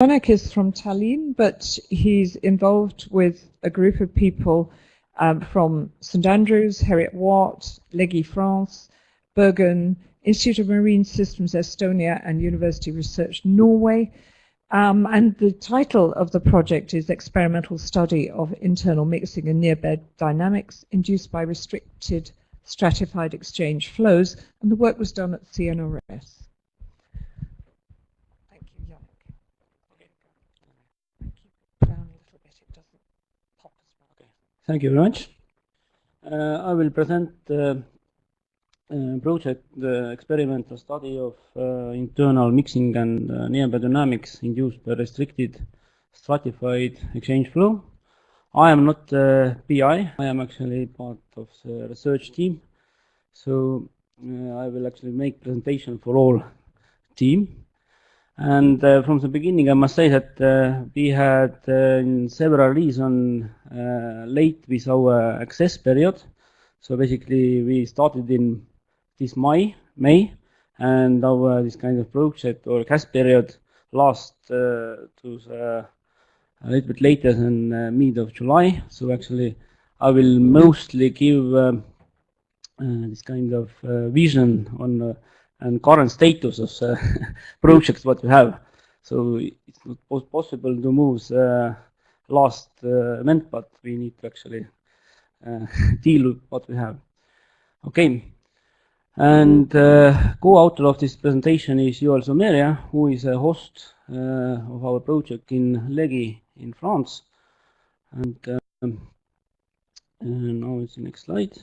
Fjordic is from Tallinn, but he's involved with a group of people from St Andrews, Heriot-Watt, LEGI France, Bergen, Institute of Marine Systems Estonia, and University Research Norway. And the title of the project is Experimental Study of Internal Mixing and Near-Bed Dynamics Induced by Restricted Stratified Exchange Flows, and the work was done at CNRS. Thank you, Yannick. Keep it down a little bit, it doesn't pop as well. Okay. Thank you very much. I will present the project, the experimental study of internal mixing and near-bed dynamics induced by restricted stratified exchange flow. I am not PI, I am actually part of the research team. So I will actually make presentation for all team. And from the beginning, I must say that we had several reasons late with our access period. So basically, we started in this May, and our this kind of project or CAS period last to a little bit later than mid of July. So actually, I will mostly give this kind of vision on and current status of projects what we have. So it's not possible to move last event, but we need to actually deal with what we have. Okay. And co-author of this presentation is Joel Someria, who is a host of our project in LEGI in France. And now it's the next slide.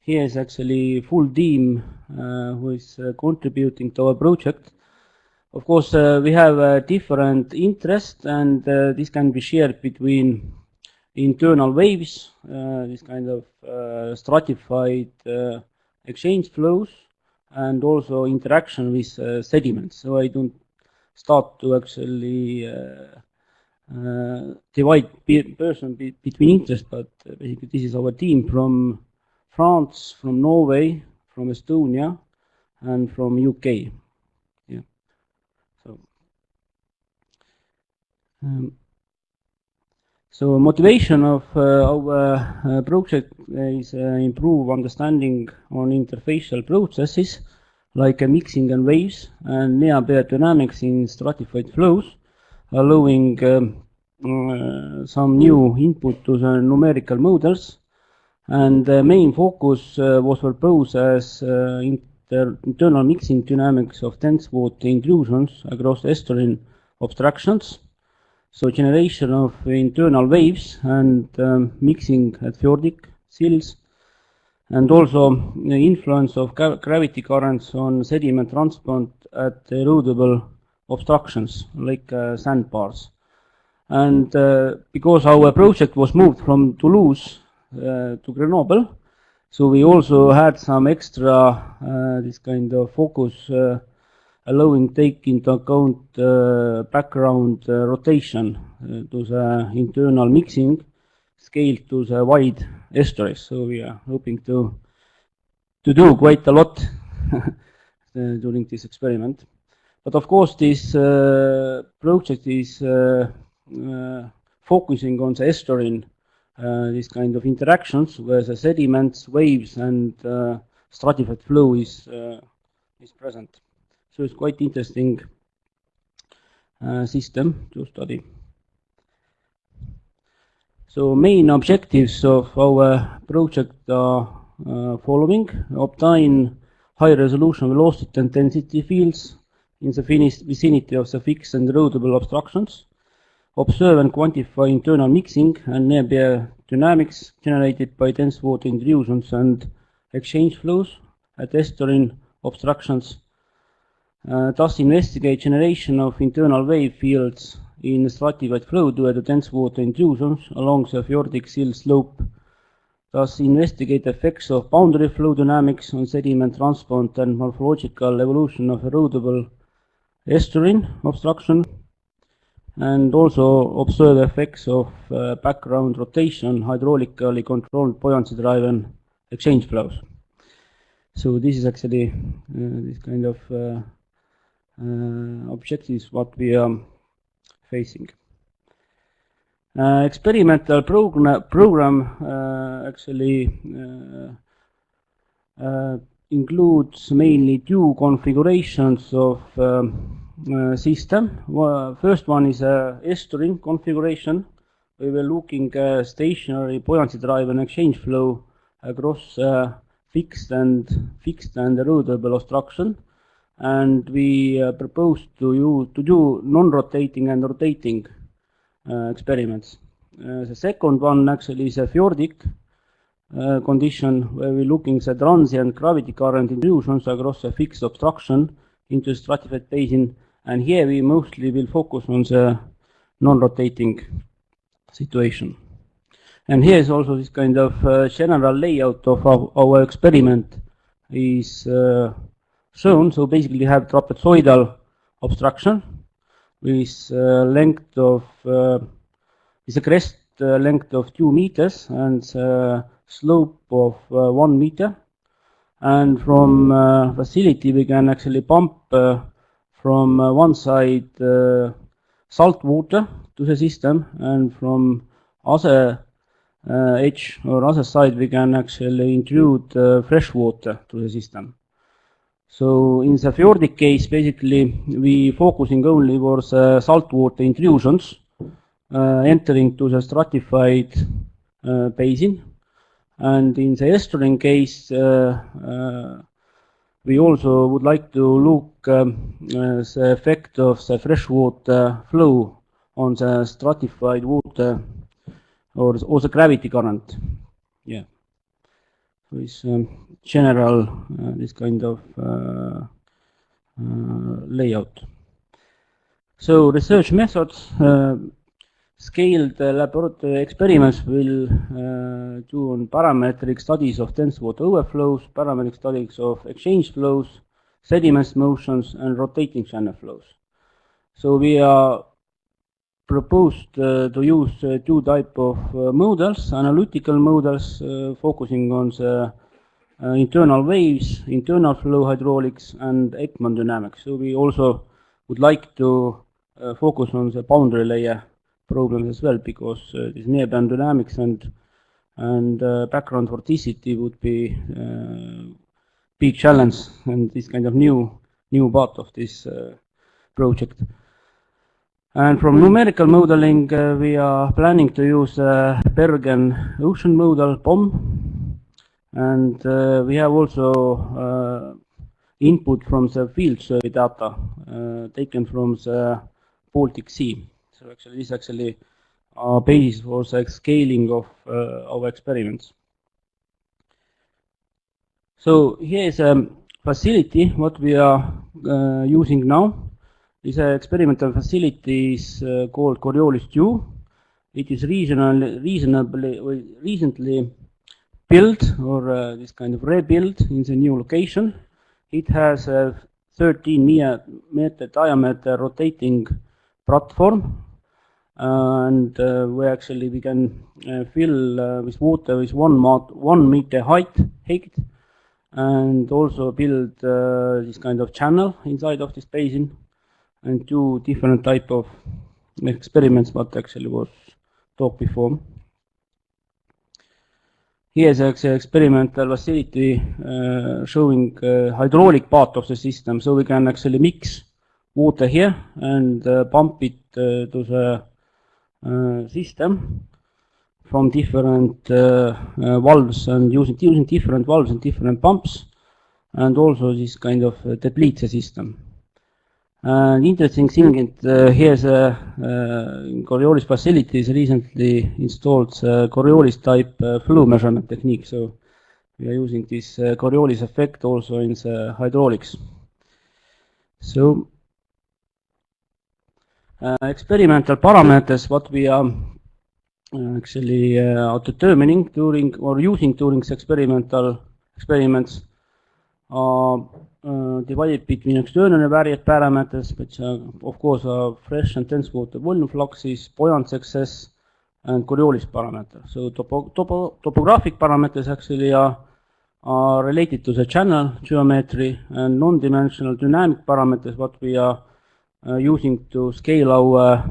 Here is actually full team who is contributing to our project. Of course, we have different interests, and this can be shared between internal waves, this kind of stratified exchange flows, and also interaction with sediments. So I don't start to actually divide person between interests, but basically this is our team from France, from Norway, from Estonia, and from UK. Yeah. So motivation of our project is improve understanding on interfacial processes like mixing and waves and near-bed dynamics in stratified flows, allowing some new input to the numerical models. And the main focus was proposed as internal mixing dynamics of dense water intrusions across estuarine obstructions. So generation of internal waves and mixing at fjordic sills, and also the influence of gravity currents on sediment transport at erodible obstructions like sandbars. And because our project was moved from Toulouse to Grenoble, so we also had some extra this kind of focus allowing take into account background rotation to the internal mixing scale to the wide estuaries. So we are hoping to do quite a lot during this experiment. But of course, this project is focusing on the estuarine, this kind of interactions where the sediments, waves, and stratified flow is present. So it's quite interesting system to study. So main objectives of our project are following: obtain high resolution velocity and density fields in the vicinity of the fixed and erodible obstructions, observe and quantify internal mixing and near-bed dynamics generated by dense water intrusions and exchange flows at estuarine obstructions. Thus investigate generation of internal wave fields in stratified flow due to dense water intrusions along the fjordic sill slope. Thus investigate effects of boundary flow dynamics on sediment transport and morphological evolution of erodible estuarine obstruction, and also observe effects of background rotation, hydraulically controlled buoyancy driven exchange flows. So this is actually this kind of objectives what we are facing. Experimental program actually includes mainly two configurations of system. First one is a estuary configuration. We were looking at stationary buoyancy drive and exchange flow across fixed and erodible obstruction, and we proposed to do non-rotating and rotating experiments. The second one actually is a fjordic condition where we're looking at transient gravity current intrusions across a fixed obstruction into a stratified basin, and here we mostly will focus on the non-rotating situation. And here is also this kind of general layout of our experiment is shown. So basically we have trapezoidal obstruction with length of is a crest length of 2 meters and slope of 1 meter, and from facility we can actually pump from one side salt water to the system, and from other edge or other side we can actually intrude fresh water to the system. So in the fjordic case, basically we focusing only for saltwater intrusions entering to the stratified basin, and in the estuarine case we also would like to look the effect of the freshwater flow on the stratified water or the gravity current. Yeah. So it's general this kind of layout. So research methods, scaled laboratory experiments will do on parametric studies of dense water overflows, parametric studies of exchange flows, sediment motions, and rotating channel flows. So we are proposed to use two type of models: analytical models focusing on the internal waves, internal flow hydraulics, and Ekman dynamics. So we also would like to focus on the boundary layer problems as well, because this near-band dynamics and background vorticity would be big challenge, and this kind of new part of this project. And from numerical modeling, we are planning to use Bergen ocean model BOM, and we have also input from the field survey data taken from the Baltic Sea. So actually this actually our basis for the scaling of our experiments. So here is a facility what we are using now. This experimental facility is called Coriolis II. It is recently built, or this kind of rebuilt in the new location. It has a 13 meter diameter rotating platform, and where actually we can fill with water with 1 meter height, and also build this kind of channel inside of this basin, and two different type of experiments what actually was talked before. Here is an experimental facility showing hydraulic part of the system, so we can actually mix water here and pump it to the system from different valves, and using different valves and different pumps, and also this kind of deplete the system. And interesting thing, here's in Coriolis facilities recently installed Coriolis type flow measurement technique. So we are using this Coriolis effect also in the hydraulics. So experimental parameters what we are actually determining during or using during the experimental experiments are divided between external variate parameters, which of course are fresh and dense water volume fluxes, buoyancy excess, and Coriolis parameter. So topographic parameters actually are related to the channel geometry, and non-dimensional dynamic parameters what we are using to scale our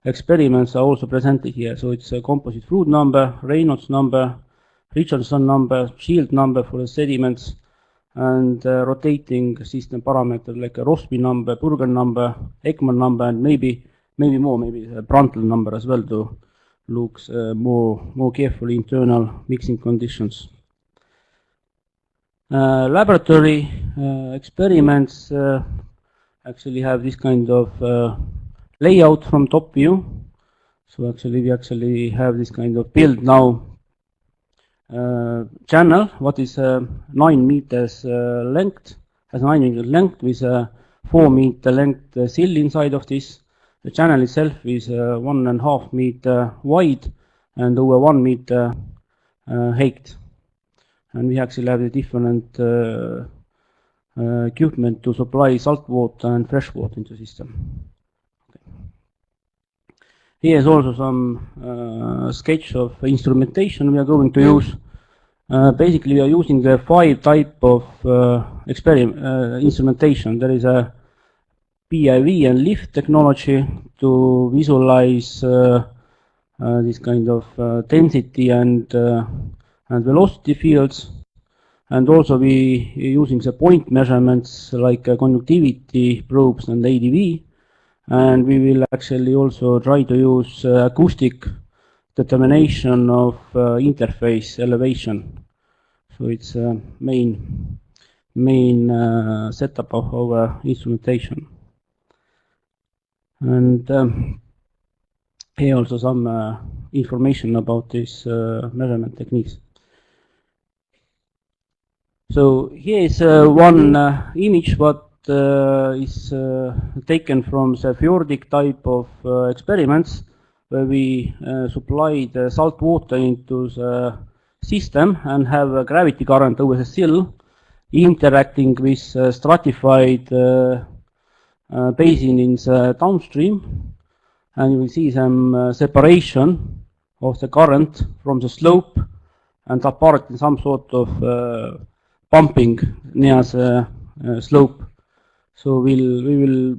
experiments are also presented here. So it's a composite Froude number, Reynolds number, Richardson number, Shield number for the sediments, and rotating system parameter like a Rossby number, Burger number, Ekman number, and maybe more, maybe a Prandtl number as well to look more carefully internal mixing conditions. Laboratory experiments actually have this kind of layout from top view. So actually we actually have this kind of build now channel, what is 9 meters length, has 9 meters length with a 4 meter length sill inside of this. The channel itself is 1.5 meter wide and over 1 meter height. And we actually have the different equipment to supply salt water and fresh water into the system. Okay. Here is also some sketch of instrumentation we are going to use. Basically, we are using the 5 type of instrumentation. There is a PIV and lift technology to visualize this kind of density and velocity fields, and also we using the point measurements like conductivity probes and ADV, and we will actually also try to use acoustic determination of interface elevation. So it's main setup of our instrumentation. And here also some information about these measurement techniques. So here is one image what is taken from the fjordic type of experiments, where we supply the salt water into the system and have a gravity current over the sill interacting with stratified basin in the downstream, and you will see some separation of the current from the slope and apart in some sort of pumping near the slope. So we will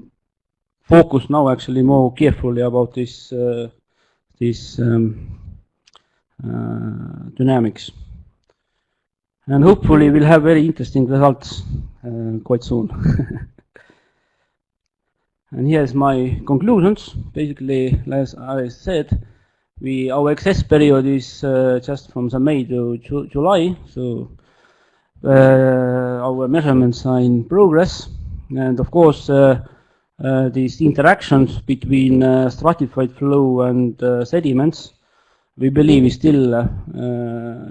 focus now actually more carefully about this dynamics, and hopefully we'll have very interesting results quite soon. And here's my conclusions. Basically, as I said, our access period is just from the May to July, so our measurements are in progress, and of course these interactions between stratified flow and sediments, we believe is still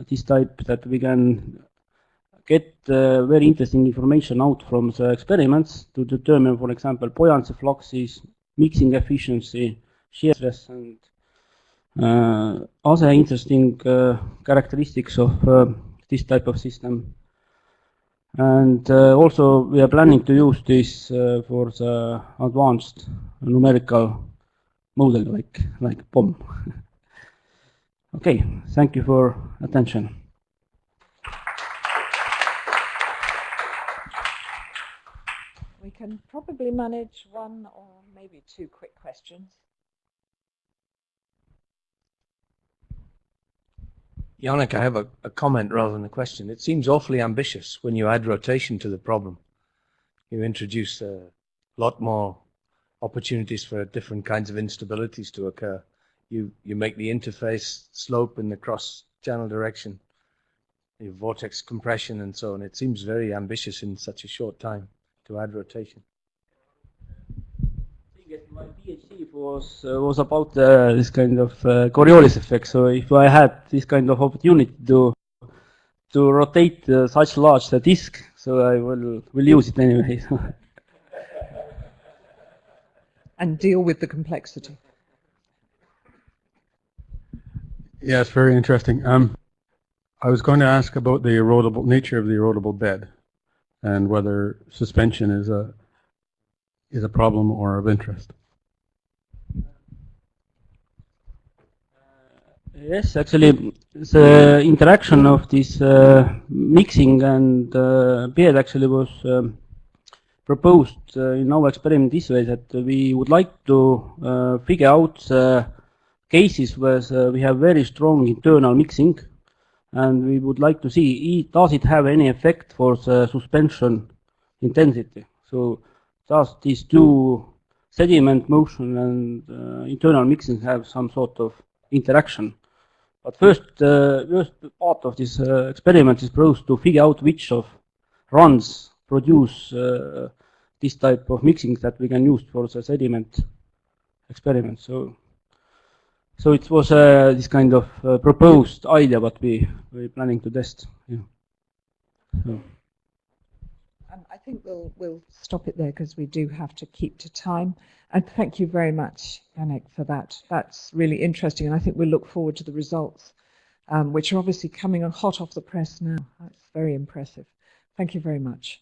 this type that we can get very interesting information out from the experiments to determine, for example, buoyancy fluxes, mixing efficiency, shear stress, and other interesting characteristics of this type of system. And also we are planning to use this for the advanced numerical model like POM. Okay, thank you for attention. We can probably manage one or maybe two quick questions. Yannick, I have a comment rather than a question. It seems awfully ambitious when you add rotation to the problem. You introduce a lot more opportunities for different kinds of instabilities to occur. You make the interface slope in the cross-channel direction, your vortex compression and so on. It seems very ambitious in such a short time to add rotation. My PhD was about this kind of Coriolis effect. So if I had this kind of opportunity to rotate such large disk, so I will use it anyway. And deal with the complexity. Yeah, it's very interesting. I was going to ask about the erodible nature of the erodible bed, and whether suspension is a problem or of interest. Yes, actually, the interaction of this mixing and bed actually was proposed in our experiment this way, that we would like to figure out cases where we have very strong internal mixing, and we would like to see does it have any effect for the suspension intensity. So does these two, sediment motion and internal mixing, have some sort of interaction? But first part of this experiment is supposed to figure out which of runs produce this type of mixing that we can use for the sediment experiment. So it was this kind of proposed idea what we're planning to test. Yeah. So. I think we'll stop it there because we do have to keep to time. And thank you very much, Yannick, for that. That's really interesting, and I think we'll look forward to the results, which are obviously coming on hot off the press now. That's very impressive. Thank you very much.